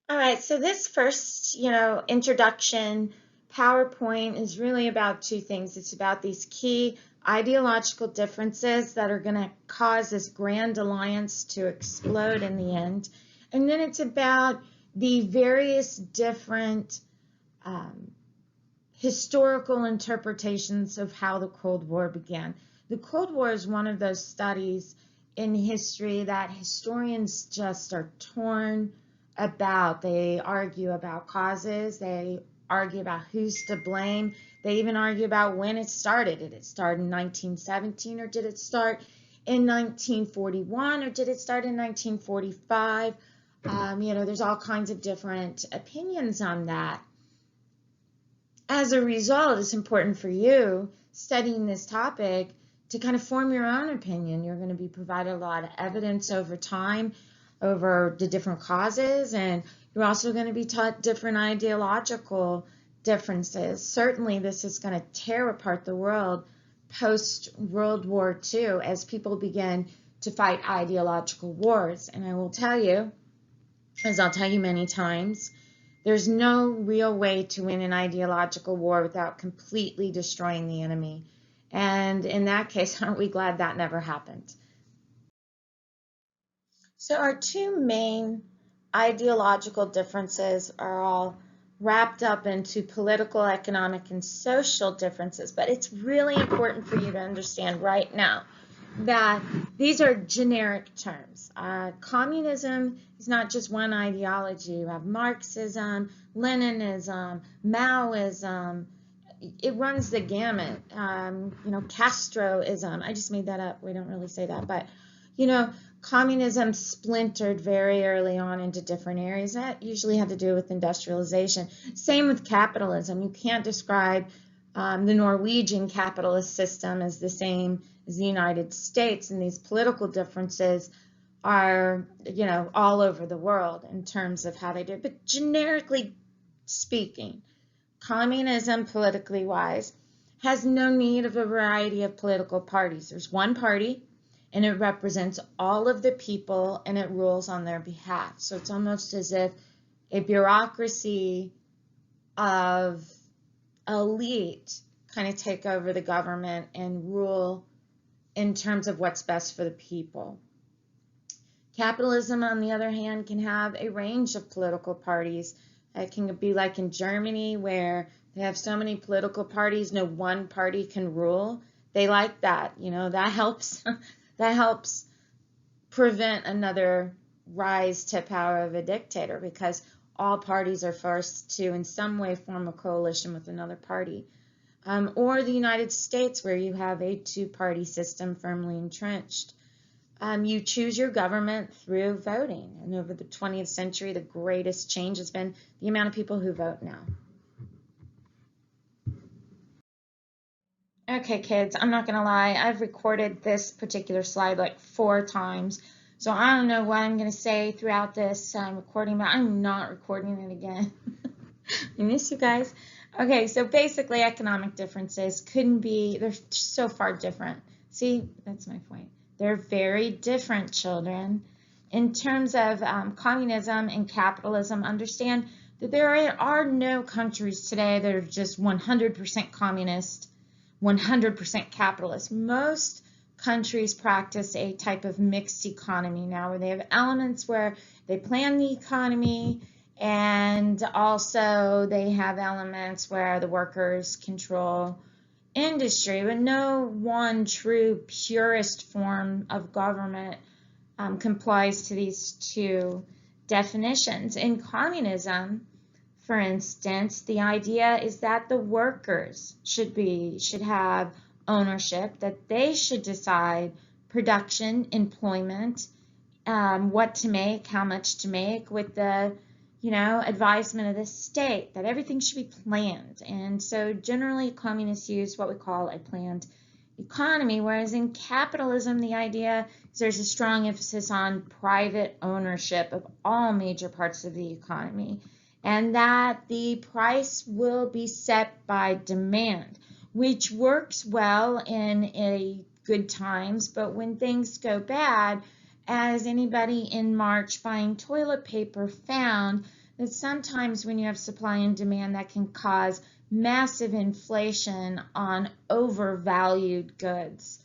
All right, so this first, introduction PowerPoint is really about two things. It's about these key ideological differences that are going to cause this grand alliance to explode in the end. And then it's about the various different um, historical interpretations of how the Cold War began. The Cold War is one of those studies in history that historians just are torn about. They argue about causes, they argue about who's to blame, they even argue about when it started. Did it start in 1917 or did it start in 1941 or did it start in 1945? There's all kinds of different opinions on that. As a result, it's important for you studying this topic to kind of form your own opinion. You're going to be provided a lot of evidence over time over the different causes, and you're also going to be taught different ideological differences. Certainly, this is going to tear apart the world post-World War II as people begin to fight ideological wars. And I will tell you, as I'll tell you many times, there's no real way to win an ideological war without completely destroying the enemy. And in that case, aren't we glad that never happened? So our two main ideological differences are all wrapped up into political, economic, and social differences. But it's really important for you to understand right now that these are generic terms. Communism is not just one ideology. You have Marxism, Leninism, Maoism. It runs the gamut. Castroism. I just made that up. We don't really say that, but communism splintered very early on into different areas. That usually had to do with industrialization. Same with capitalism. You can't describe the Norwegian capitalist system as the same as the United States, and these political differences are, all over the world in terms of how they do it. But generically speaking, communism, politically wise, has no need of a variety of political parties. There's one party, and it represents all of the people, and it rules on their behalf. So it's almost as if a bureaucracy of elite kind of take over the government and rule in terms of what's best for the people. Capitalism, on the other hand, can have a range of political parties. It can be like in Germany, where they have so many political parties, no one party can rule. They like that. That helps. That helps prevent another rise to power of a dictator, because all parties are forced to in some way form a coalition with another party. Or the United States, where you have a two-party system firmly entrenched. You choose your government through voting. And over the 20th century, the greatest change has been the amount of people who vote now. Okay, kids, I'm not going to lie. I've recorded this particular slide like 4 times. So I don't know what I'm going to say throughout this recording, but I'm not recording it again. I miss you guys. Okay, so basically economic differences couldn't be, they're so far different. See, that's my point. They're very different, children. In terms of communism and capitalism, understand that there are no countries today that are just 100% communist, 100% capitalist. Most countries practice a type of mixed economy now, where they have elements where they plan the economy, and also they have elements where the workers control industry, but no one true purist form of government complies to these two definitions. In communism, for instance, the idea is that the workers should have ownership, that they should decide production, employment, what to make, how much to make, with the advisement of the state, that everything should be planned. And so generally communists use what we call a planned economy, whereas in capitalism, the idea is there's a strong emphasis on private ownership of all major parts of the economy, and that the price will be set by demand, which works well in a good times, but when things go bad, as anybody in March buying toilet paper found, that sometimes when you have supply and demand, that can cause massive inflation on overvalued goods.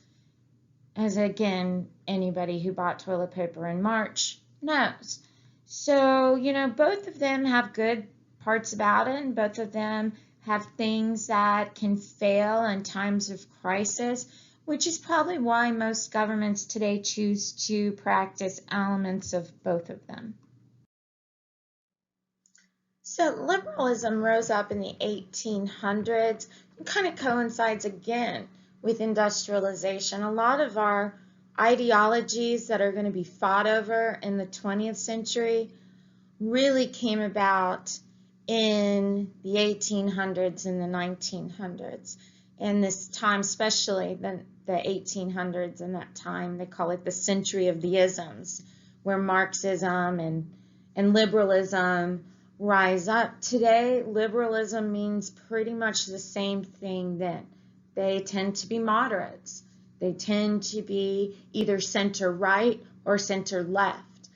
As again, anybody who bought toilet paper in March knows. So, both of them have good parts about it, and both of them have things that can fail in times of crisis, which is probably why most governments today choose to practice elements of both of them. So liberalism rose up in the 1800s and kind of coincides again with industrialization. A lot of our ideologies that are going to be fought over in the 20th century really came about in the 1800s and the 1900s. In this time, especially the 1800s and that time, they call it the century of the isms, where Marxism and liberalism rise up. Today, liberalism means pretty much the same thing then. They tend to be moderates. They tend to be either center right or center left.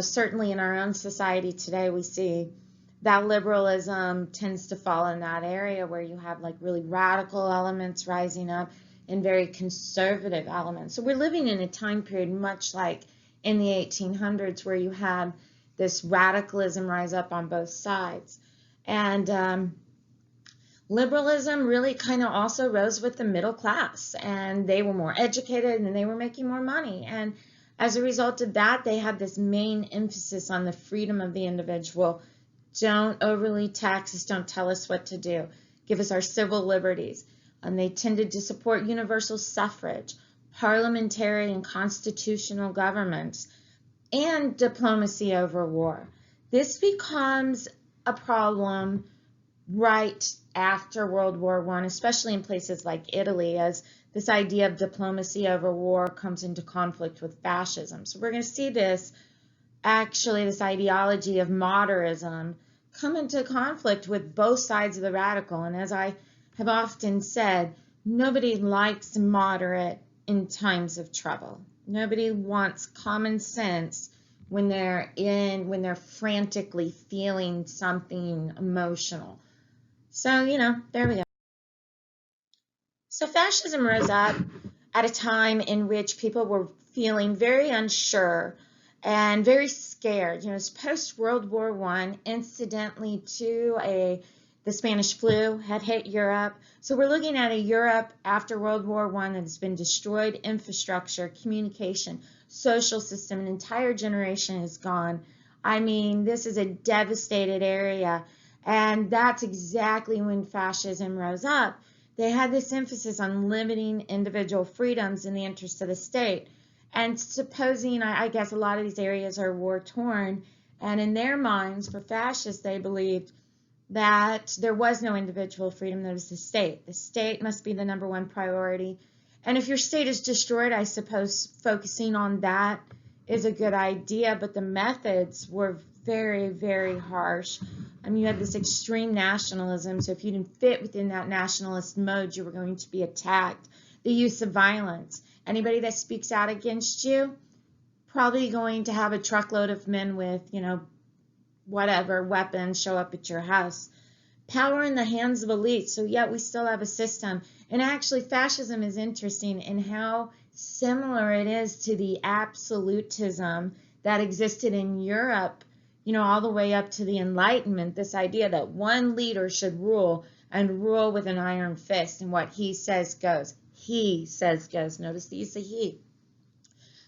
Certainly in our own society today, we see that liberalism tends to fall in that area where you have like really radical elements rising up and very conservative elements. So we're living in a time period much like in the 1800s where you had this radicalism rise up on both sides. And liberalism really kind of also rose with the middle class, and they were more educated and they were making more money. And as a result of that, they had this main emphasis on the freedom of the individual. Don't overly tax us, don't tell us what to do. Give us our civil liberties. And they tended to support universal suffrage, parliamentary and constitutional governments, and diplomacy over war. This becomes a problem right after World War I, especially in places like Italy, as this idea of diplomacy over war comes into conflict with fascism. So we're going to see this ideology of modernism come into conflict with both sides of the radical. And as I have often said, nobody likes moderate in times of trouble. Nobody wants common sense when they're frantically feeling something emotional. So, there we go. So fascism rose up at a time in which people were feeling very unsure and very scared. It's post-World War I, incidentally to the Spanish flu had hit Europe. So we're looking at a Europe after World War I that has been destroyed, infrastructure, communication, social system, an entire generation is gone. I mean, this is a devastated area. And that's exactly when fascism rose up. They had this emphasis on limiting individual freedoms in the interest of the state. And supposing, I guess a lot of these areas are war-torn, and in their minds, for fascists, they believed that there was no individual freedom, there was the state. The state must be the number one priority. And if your state is destroyed, I suppose focusing on that is a good idea, but the methods were very, very harsh. I mean, you had this extreme nationalism, so if you didn't fit within that nationalist mode, you were going to be attacked. The use of violence. Anybody that speaks out against you, probably going to have a truckload of men with, whatever, weapons show up at your house. Power in the hands of elites, so yet we still have a system. And actually, fascism is interesting in how similar it is to the absolutism that existed in Europe, all the way up to the Enlightenment, this idea that one leader should rule and rule with an iron fist, and what he says goes. He says goes. Notice the use of he.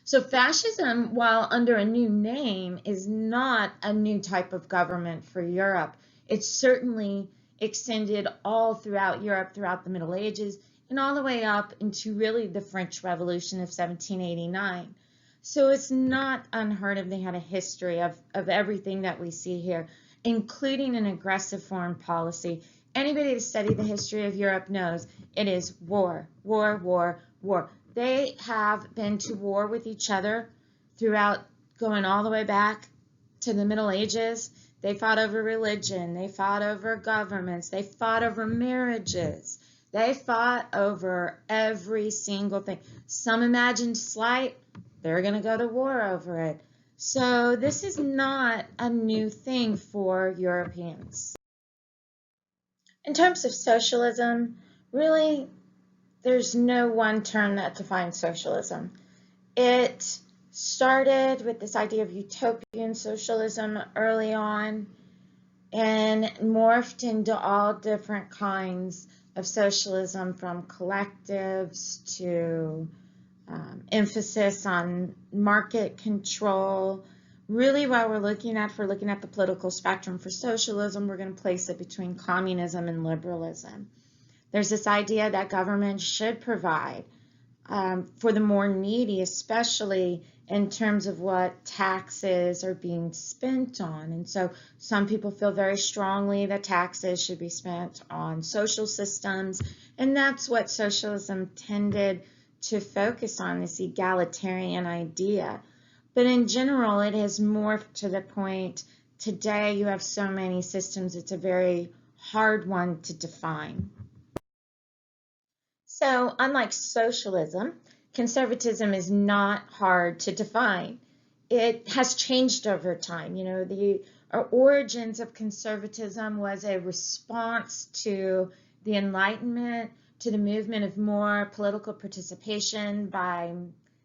So fascism, while under a new name, is not a new type of government for Europe. It's certainly extended all throughout Europe throughout the Middle Ages and all the way up into really the French Revolution of 1789. So it's not unheard of. They had a history of everything that we see here, including an aggressive foreign policy. Anybody that studied the history of Europe knows it is war, war, war, war. They have been to war with each other throughout, going all the way back to the Middle Ages. They fought over religion. They fought over governments. They fought over marriages. They fought over every single thing. Some imagined slight, they're going to go to war over it. So this is not a new thing for Europeans. In terms of socialism, really, there's no one term that defines socialism. It started with this idea of utopian socialism early on and morphed into all different kinds of socialism, from collectives to emphasis on market control. Really, what we're looking at, if we're looking at the political spectrum for socialism, we're going to place it between communism and liberalism. There's this idea that government should provide for the more needy, especially in terms of what taxes are being spent on. And so some people feel very strongly that taxes should be spent on social systems, and that's what socialism tended to focus on, this egalitarian idea. But in general, it has morphed to the point today you have so many systems, it's a very hard one to define. So unlike socialism, conservatism is not hard to define. It has changed over time. You know, the origins of conservatism was a response to the Enlightenment, to the movement of more political participation by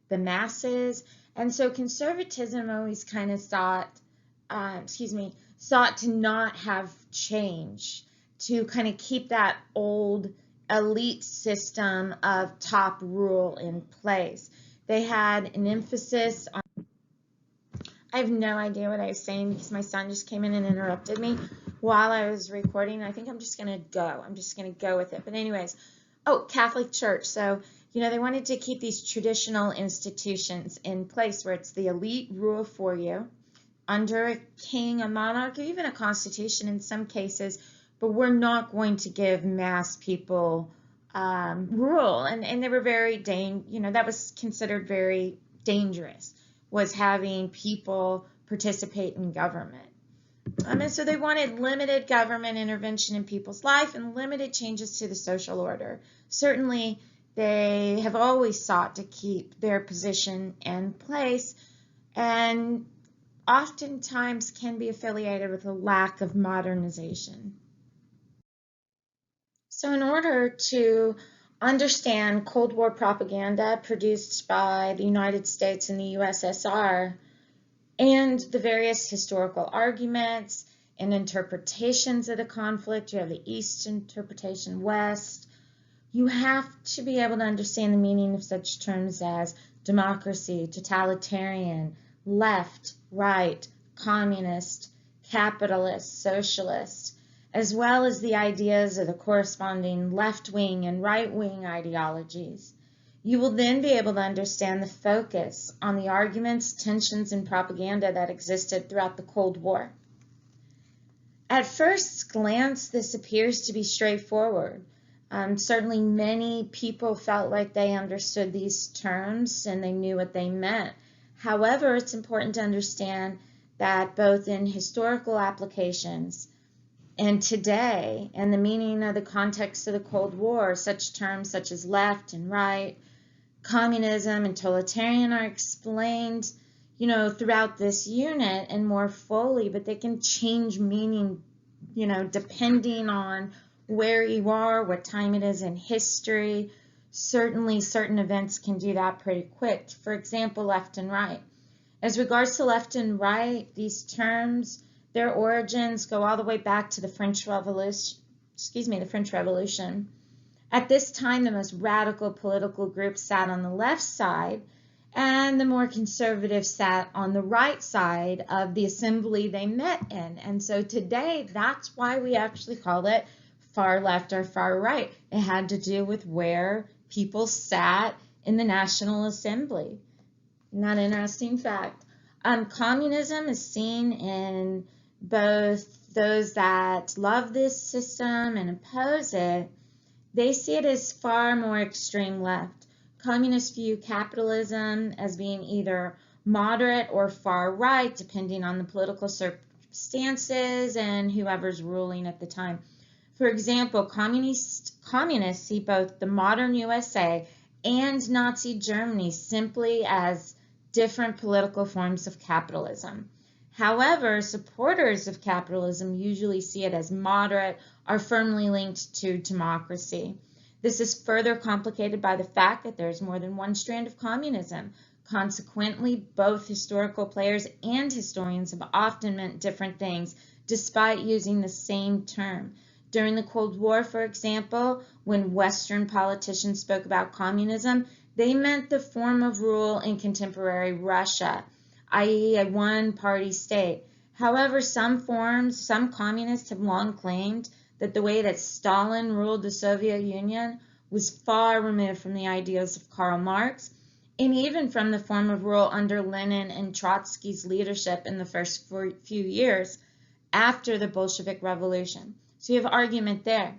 the masses. And so conservatism always kind of sought to not have change, to kind of keep that old elite system of top rule in place. They had an emphasis on, I have no idea what I was saying because my son just came in and interrupted me while I was recording. I think I'm just going to go with it. But anyways, Catholic Church. So, you know, they wanted to keep these traditional institutions in place where it's the elite rule for you under a king, a monarch, or even a constitution in some cases, but we're not going to give mass people rule. And they were very, that was considered very dangerous, was having people participate in government. And so they wanted limited government intervention in people's life and limited changes to the social order. Certainly, they have always sought to keep their position in place, and oftentimes can be affiliated with a lack of modernization. So in order to understand Cold War propaganda produced by the United States and the USSR, and the various historical arguments and interpretations of the conflict, you have the East interpretation, West, you have to be able to understand the meaning of such terms as democracy, totalitarian, left, right, communist, capitalist, socialist, as well as the ideas of the corresponding left-wing and right-wing ideologies. You will then be able to understand the focus on the arguments, tensions, and propaganda that existed throughout the Cold War. At first glance, this appears to be straightforward. Certainly many people felt like they understood these terms and they knew what they meant. However, it's important to understand that both in historical applications and today, and the meaning of the context of the Cold War, such terms such as left and right, communism and totalitarian are explained, throughout this unit and more fully, but they can change meaning, depending on where you are, what time it is in history. Certainly, certain events can do that pretty quick. For example, left and right. As regards to left and right, these terms, their origins go all the way back to the French Revolution. At this time, the most radical political groups sat on the left side, and the more conservative sat on the right side of the assembly they met in. And so today, that's why we actually call it far left or far right. It had to do with where people sat in the National Assembly. Isn't that an interesting fact? Communism is seen in both those that love this system and oppose it. They see it as far more extreme left. Communists view capitalism as being either moderate or far right, depending on the political circumstances and whoever's ruling at the time. For example, communists see both the modern USA and Nazi Germany simply as different political forms of capitalism. However, supporters of capitalism usually see it as moderate or firmly linked to democracy. This is further complicated by the fact that there is more than one strand of communism. Consequently, both historical players and historians have often meant different things, despite using the same term. During the Cold War, for example, when Western politicians spoke about communism, they meant the form of rule in contemporary Russia, i.e. a one-party state. However, some communists have long claimed that the way that Stalin ruled the Soviet Union was far removed from the ideas of Karl Marx, and even from the form of rule under Lenin and Trotsky's leadership in the first few years after the Bolshevik Revolution. So you have argument there.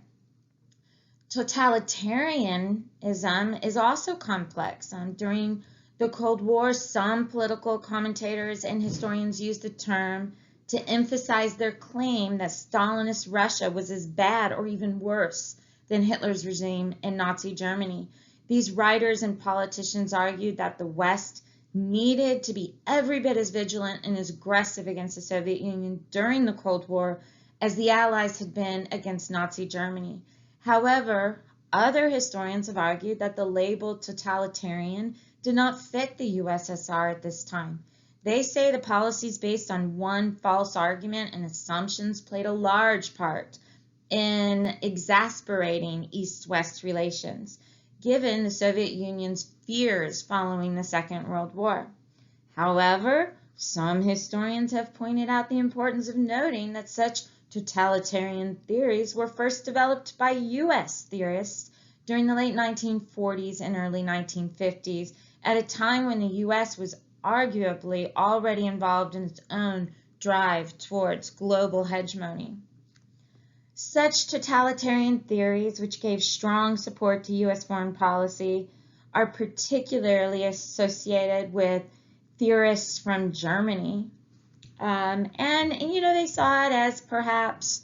Totalitarianism is also complex. During the Cold War, some political commentators and historians used the term to emphasize their claim that Stalinist Russia was as bad or even worse than Hitler's regime in Nazi Germany. These writers and politicians argued that the West needed to be every bit as vigilant and as aggressive against the Soviet Union during the Cold War as the Allies had been against Nazi Germany. However, other historians have argued that the label totalitarian did not fit the USSR at this time. They say the policies based on one false argument and assumptions played a large part in exasperating East-West relations, given the Soviet Union's fears following the Second World War. However, some historians have pointed out the importance of noting that such totalitarian theories were first developed by U.S. theorists during the late 1940s and early 1950s, at a time when the U.S. was arguably already involved in its own drive towards global hegemony. Such totalitarian theories, which gave strong support to U.S. foreign policy, are particularly associated with theorists from Germany. They saw it as perhaps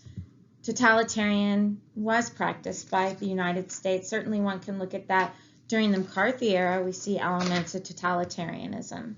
totalitarian was practiced by the United States. Certainly one can look at that during the McCarthy era. We see elements of totalitarianism.